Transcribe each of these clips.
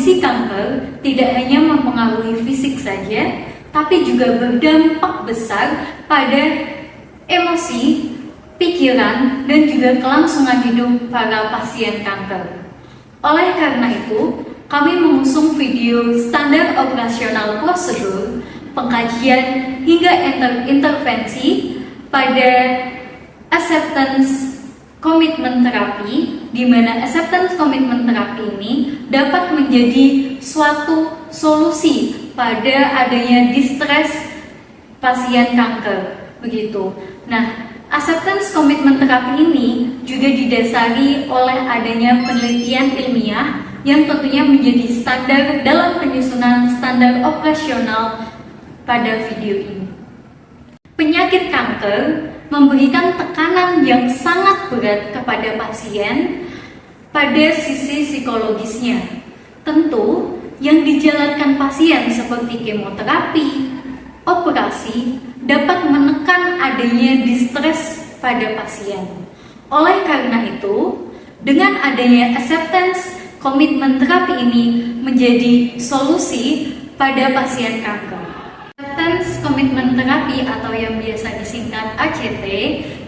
kondisi kanker tidak hanya mempengaruhi fisik saja, tapi juga berdampak besar pada emosi, pikiran, dan juga kelangsungan hidup para pasien kanker. Oleh karena itu, kami mengusung video standar operasional prosedur, pengkajian, hingga intervensi pada acceptance commitment terapi, di mana acceptance commitment terapi ini dapat menjadi suatu solusi pada adanya distress pasien kanker, begitu. Nah, acceptance commitment terapi ini juga didasari oleh adanya penelitian ilmiah yang tentunya menjadi standar dalam penyusunan standar operasional pada video ini. Penyakit kanker memberikan tekanan yang sangat berat kepada pasien pada sisi psikologisnya. Tentu, yang dijalankan pasien seperti kemoterapi, operasi, dapat menekan adanya distres pada pasien. Oleh karena itu, dengan adanya acceptance commitment terapi ini menjadi solusi pada pasien kanker. Acceptance commitment terapi atau yang biasa disingkat ACT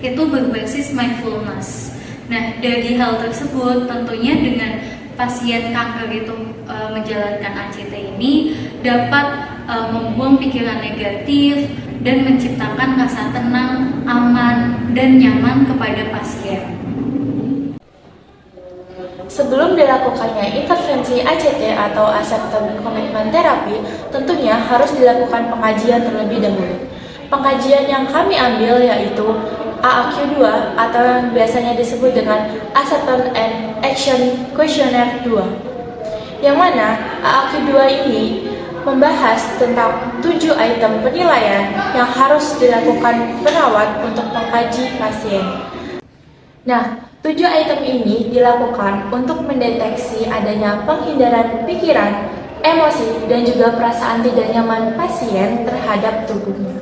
itu berbasis mindfulness. Nah, dari hal tersebut tentunya dengan pasien kanker itu menjalankan ACT ini dapat membuang pikiran negatif dan menciptakan rasa tenang, aman, dan nyaman kepada pasien. Sebelum dilakukannya intervensi ACT atau Acceptance Commitment Therapy, tentunya harus dilakukan pengajian terlebih dahulu. Pengajian yang kami ambil yaitu AAQ2 atau yang biasanya disebut dengan Acceptance and Action Questionnaire 2. Yang mana AAQ2 ini membahas tentang 7 item penilaian yang harus dilakukan perawat untuk mengkaji pasien. Nah, 7 item ini dilakukan untuk mendeteksi adanya penghindaran pikiran, emosi, dan juga perasaan tidak nyaman pasien terhadap tubuhnya.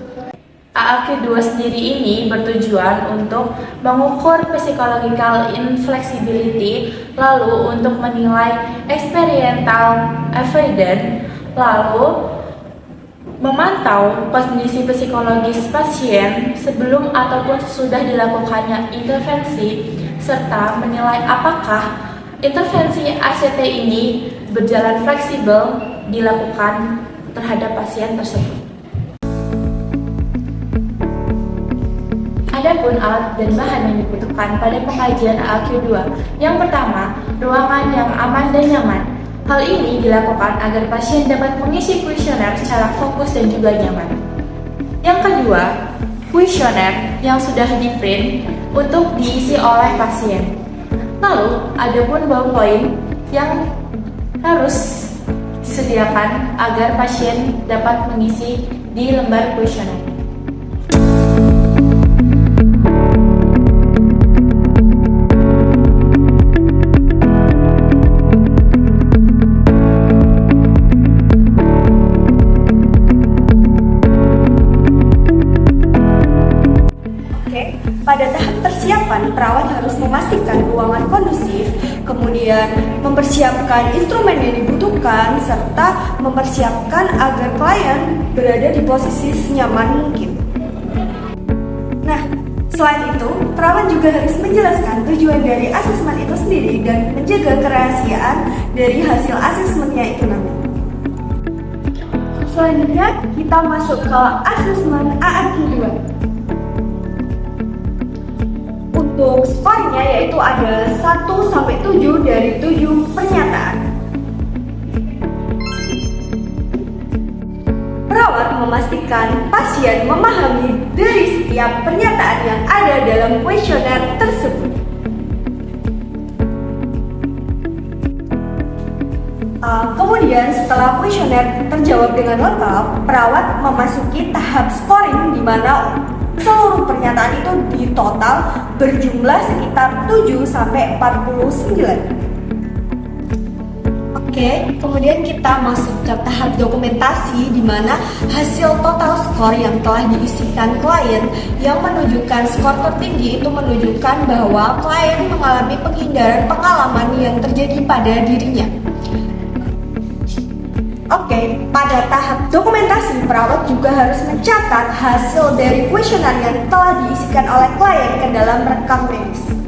AAQ2 sendiri ini bertujuan untuk mengukur psychological inflexibility, lalu untuk menilai experiential avoidance, lalu memantau kondisi psikologis pasien sebelum ataupun sesudah dilakukannya intervensi, serta menilai apakah intervensi ACT ini berjalan fleksibel dilakukan terhadap pasien tersebut. Adapun alat dan bahan yang dibutuhkan pada pengkajian AAQ2, yang pertama, ruangan yang aman dan nyaman. Hal ini dilakukan agar pasien dapat mengisi kuesioner secara fokus dan juga nyaman. Yang kedua, kuesioner yang sudah di-print untuk diisi oleh pasien. Lalu, ada pun ballpoint yang harus disediakan agar pasien dapat mengisi di lembar kuesioner. Pada tahap persiapan, perawat harus memastikan ruangan kondusif, kemudian mempersiapkan instrumen yang dibutuhkan, serta mempersiapkan agar klien berada di posisi senyaman mungkin. Nah, selain itu, perawat juga harus menjelaskan tujuan dari asesmen itu sendiri dan menjaga kerahasiaan dari hasil asesmennya itu nanti. Selanjutnya, kita masuk ke asesmen AAQ2. Untuk skornya yaitu ada 1-7 dari 7 pernyataan. Perawat memastikan pasien memahami dari setiap pernyataan yang ada dalam kuesioner tersebut. Kemudian setelah kuesioner terjawab dengan lengkap, perawat memasuki tahap scoring di mana seluruh pernyataan itu di total berjumlah sekitar 7-49. Oke, kemudian kita masuk ke tahap dokumentasi di mana hasil total skor yang telah diisikan klien yang menunjukkan skor tertinggi itu menunjukkan bahwa klien mengalami penghindaran pengalaman yang terjadi pada dirinya. Oke, pada tahap dokumentasi, perawat juga harus mencatat hasil dari kuesioner yang telah diisikan oleh klien ke dalam rekam medis.